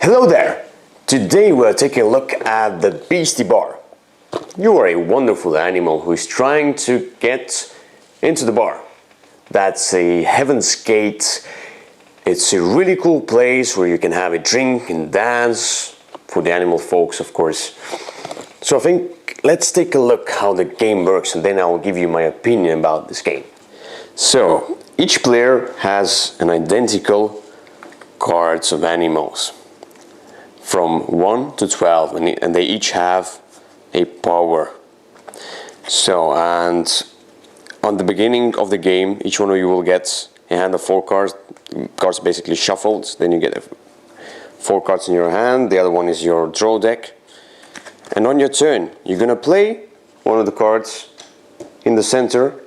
Hello there! Today we're taking a look at the Beasty Bar. You are a wonderful animal who is trying to get into the bar. That's a heaven's gate. It's a really cool place where you can have a drink and dance, for the animal folks of course. So I think let's take a look how the game works and then I'll give you my opinion about this game. So each player has an identical cards of animals from 1 to 12 and they each have a power. So, and on the beginning of the game each one of you will get a hand of 4 cards basically shuffled. Then you get 4 cards in your hand, the other one is your draw deck, and on your turn you're gonna play one of the cards in the center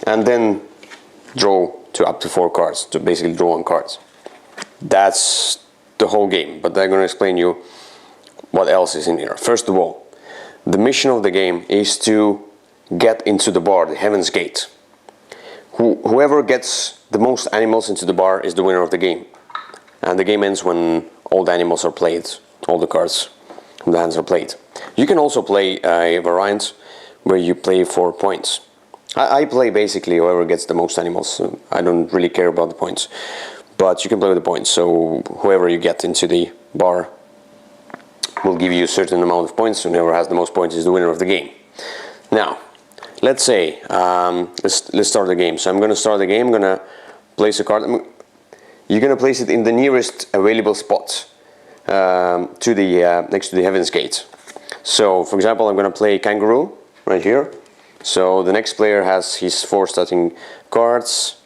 and then draw to up to 4 cards, to basically draw on cards. That's the whole game, but I'm going to explain you what else is in here. First of all, the mission of the game is to get into the bar, the Heaven's Gate. Whoever gets the most animals into the bar is the winner of the game. And the game ends when all the animals are played, all the cards from the hands are played. You can also play a variant where you play for points. I play basically whoever gets the most animals. I don't really care about the points. But you can play with the points, so whoever you get into the bar will give you a certain amount of points, and whoever has the most points is the winner of the game. Now, let's say, let's start the game. So I'm going to start the game, I'm going to place a card. You're going to place it in the nearest available spot to the next to the Heaven's Gate. So, for example, I'm going to play Kangaroo right here. So the next player has his 4 starting cards.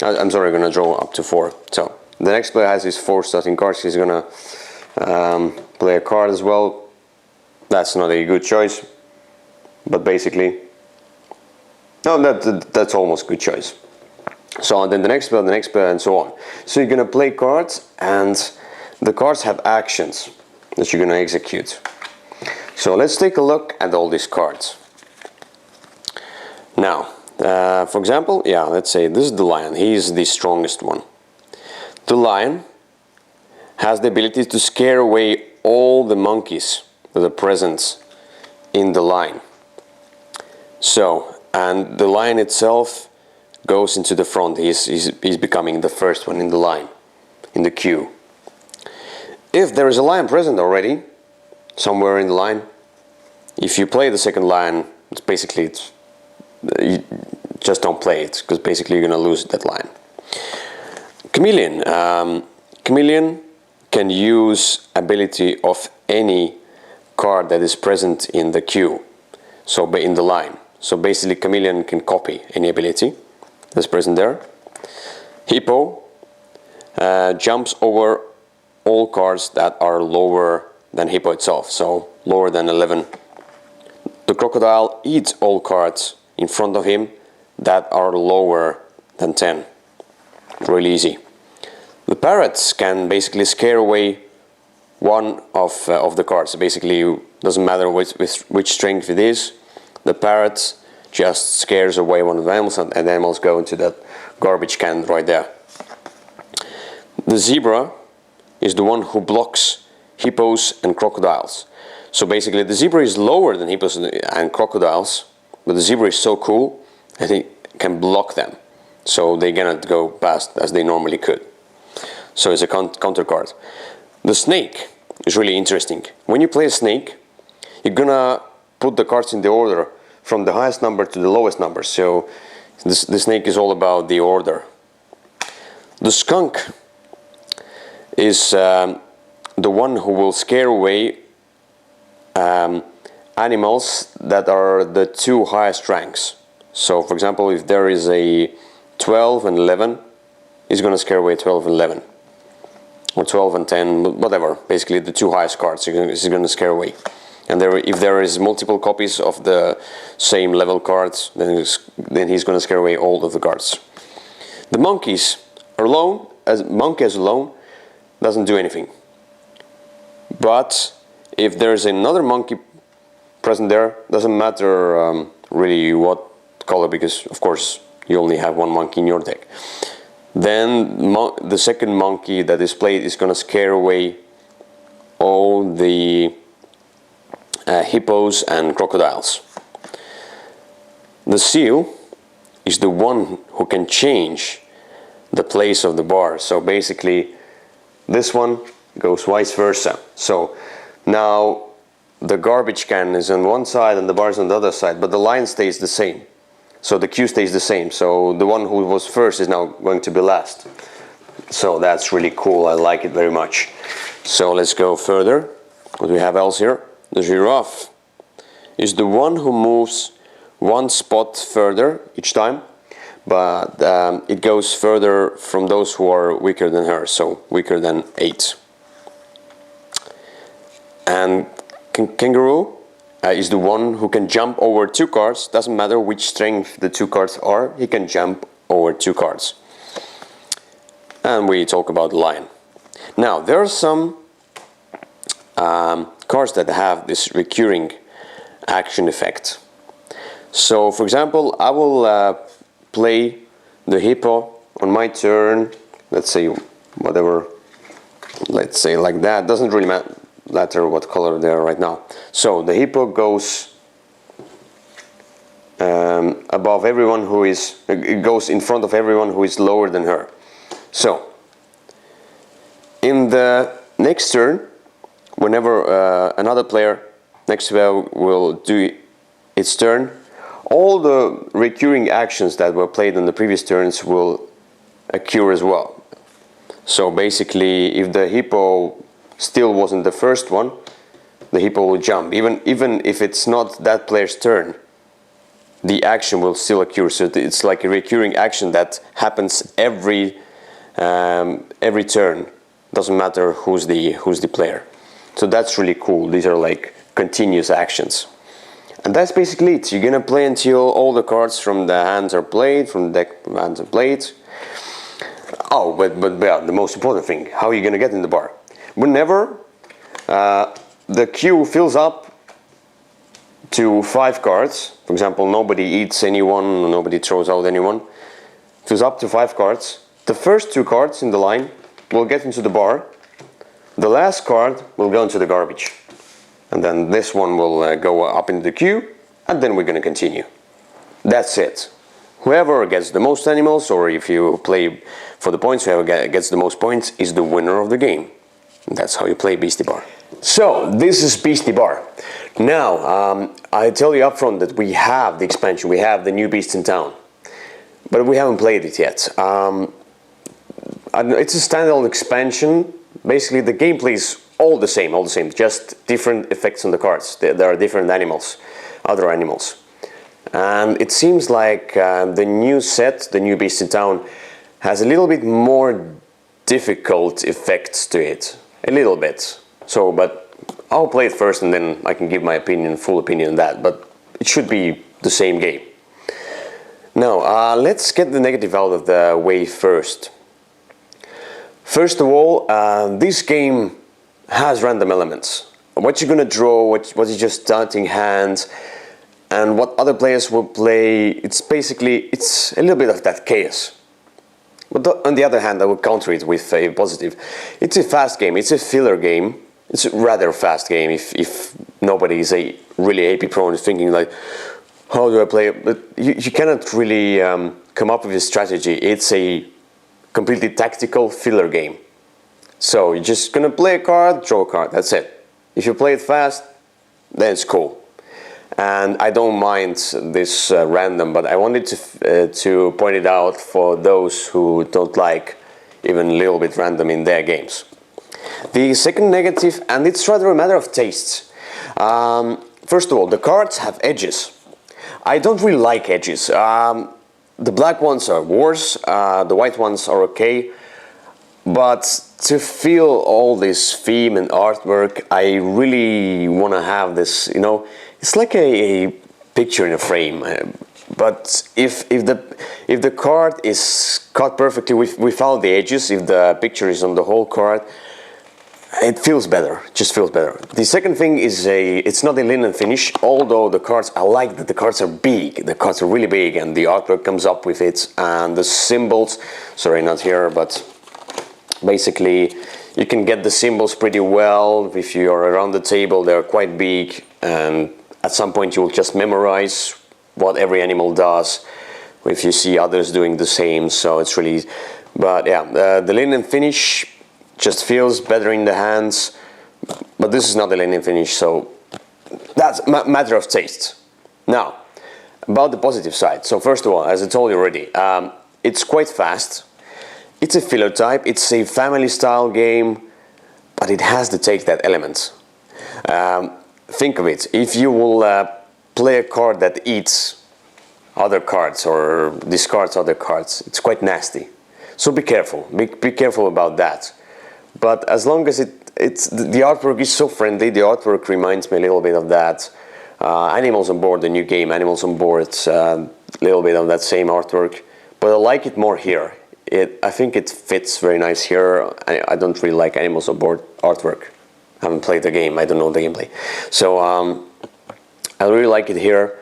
I'm sorry, I'm going to draw up to 4. So the next player has his 4 starting cards. He's going to play a card as well. That's not a good choice, but basically, no, that's almost a good choice. So then the next player, and so on. So you're going to play cards, and the cards have actions that you're going to execute. So let's take a look at all these cards. Now, for example, yeah, let's say this is the lion. He's the strongest one. The lion has the ability to scare away all the monkeys that are present in the line. So, and the lion itself goes into the front. He's becoming the first one in the line, in the queue. If there is a lion present already, somewhere in the line, if you play the second lion, it's basically you just don't play it, because basically you're going to lose that line. Chameleon. Chameleon can use ability of any card that is present in the queue, so in the line. So basically Chameleon can copy any ability that's present there. Hippo jumps over all cards that are lower than Hippo itself, so lower than 11. The crocodile eats all cards in front of him that are lower than 10. Really easy. The parrots can basically scare away one of the cards. Basically, doesn't matter which strength it is. The parrot just scares away one of the animals, and the animals go into that garbage can right there. The zebra is the one who blocks hippos and crocodiles. So basically, the zebra is lower than hippos and crocodiles, but the zebra is so cool that it can block them, so they cannot go past as they normally could. So it's a counter card. The snake is really interesting. When you play a snake, you're gonna put the cards in the order from the highest number to the lowest number. So the snake is all about the order. The skunk is the one who will scare away animals that are the 2 highest ranks. So for example, if there is a 12 and 11, he's going to scare away 12 and 11. Or 12 and 10, whatever. Basically the 2 highest cards he's going to scare away. And if there is multiple copies of the same level cards, then he's going to scare away all of the cards. The monkeys are alone. Monkeys alone doesn't do anything. But if there's another monkey present there, doesn't matter really what color, because of course you only have 1 monkey in your deck. Then the second monkey that is played is going to scare away all the hippos and crocodiles. The seal is the one who can change the place of the bar. So basically this one goes vice versa. So now the garbage can is on one side and the bar is on the other side, but the line stays the same. So the queue stays the same. So the one who was first is now going to be last. So that's really cool. I like it very much. So let's go further. What do we have else here? The giraffe is the one who moves one spot further each time, but it goes further from those who are weaker than her, so weaker than 8. And kangaroo is the one who can jump over 2 cards. Doesn't matter which strength the 2 cards are, he can jump over 2 cards. And we talk about lion. Now there are some cards that have this recurring action effect. So for example, I will play the hippo on my turn, let's say whatever, let's say like that, doesn't really matter what color they are right now. So the hippo goes above everyone who is, it goes in front of everyone who is lower than her. So in the next turn, whenever another player next to her will do its turn, all the recurring actions that were played in the previous turns will occur as well. So basically, if the hippo still wasn't the first one, the hippo will jump. Even if it's not that player's turn, the action will still occur. So it's like a recurring action that happens every turn. Doesn't matter who's the player. So that's really cool. These are like continuous actions. And that's basically it. You're gonna play until all the cards from the hands are played, from the deck hands are played. Oh, but yeah, the most important thing, how are you gonna get in the bar? Whenever the queue fills up to 5 cards, for example, nobody eats anyone, nobody throws out anyone, fills up to 5 cards, the first 2 cards in the line will get into the bar, the last card will go into the garbage. And then this one will go up into the queue, and then we're going to continue. That's it. Whoever gets the most animals, or if you play for the points, whoever gets the most points is the winner of the game. That's how you play Beasty Bar. So, this is Beasty Bar. Now, I tell you up front that we have the expansion, we have the new beasts in town. But we haven't played it yet. It's a standalone expansion. Basically, the gameplay is all the same, just different effects on the cards. There are different animals, other animals. And it seems like the new set, the new Beast in Town, has a little bit more difficult effects to it. A little bit. So, but I'll play it first and then I can give my opinion, full opinion on that. But it should be the same game. Now, let's get the negative out of the way first. First of all, this game has random elements. What you're gonna draw, what is just starting hands, and what other players will play. It's basically, it's a little bit of that chaos. But on the other hand, I will counter it with a positive. It's a fast game. It's a filler game. It's a rather fast game. If nobody is really AP prone, thinking like, how do I play it? But you cannot really come up with a strategy. It's a completely tactical filler game. So you're just gonna play a card, draw a card, that's it. If you play it fast, then it's cool. And I don't mind this random, but I wanted to point it out for those who don't like even a little bit random in their games. The second negative, and it's rather a matter of tastes. First of all, the cards have edges. I don't really like edges. The black ones are worse, the white ones are okay. But to feel all this theme and artwork, I really want to have this, you know, it's like a picture in a frame. But if the card is cut perfectly without the edges, if the picture is on the whole card, it feels better, just feels better. The second thing is it's not a linen finish, although the cards, I like that the cards are big, the cards are really big and the artwork comes up with it, and the symbols, sorry not here, but Basically, you can get the symbols pretty well. If you are around the table, they're quite big, and at some point you will just memorize what every animal does if you see others doing the same. So it's really, but yeah, the linen finish just feels better in the hands, but this is not the linen finish, so that's a matter of taste. Now, about the positive side. So first of all, as I told you already, it's quite fast. It's a filler type, it's a family style game, but it has to take that element. Think of it, if you will play a card that eats other cards or discards other cards, it's quite nasty. So be careful, be careful about that. But as long as the artwork is so friendly, the artwork reminds me a little bit of that. Animals on Board, the new game, Animals on Board, a little bit of that same artwork, but I like it more here. I think it fits very nice here. I don't really like Animals on Board artwork. I haven't played the game, I don't know the gameplay. So I really like it here.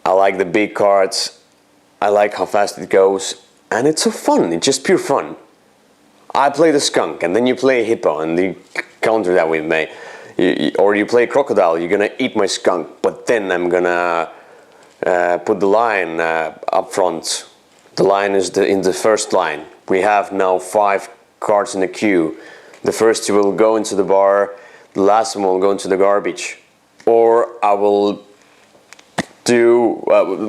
I like the big cards, I like how fast it goes, and it's so fun, it's just pure fun. I play the skunk, and then you play a hippo, and you counter that with me. Or you play a crocodile, you're gonna eat my skunk, but then I'm gonna put the lion up front. The lion is in the first line. We have now 5 cards in the queue. The first 2 will go into the bar, the last one will go into the garbage. Or I will do,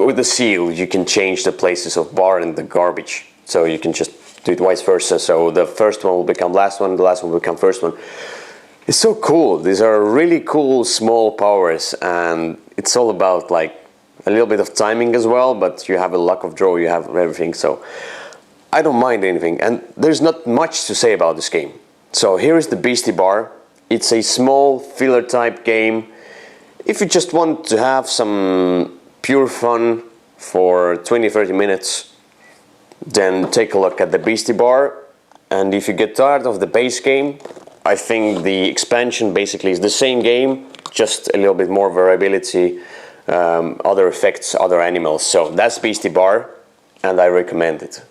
with the seal, you can change the places of bar and the garbage. So you can just do it vice versa. So the first one will become last one, the last one will become first one. It's so cool. These are really cool small powers, and it's all about like a little bit of timing as well, but you have a luck of draw, you have everything, so I don't mind anything. And there's not much to say about this game. So here is the Beasty Bar. It's a small filler type game. If you just want to have some pure fun for 20-30 minutes, then take a look at the Beasty Bar. And if you get tired of the base game, I think the expansion basically is the same game, just a little bit more variability, other effects, other animals. So that's Beasty Bar, and I recommend it.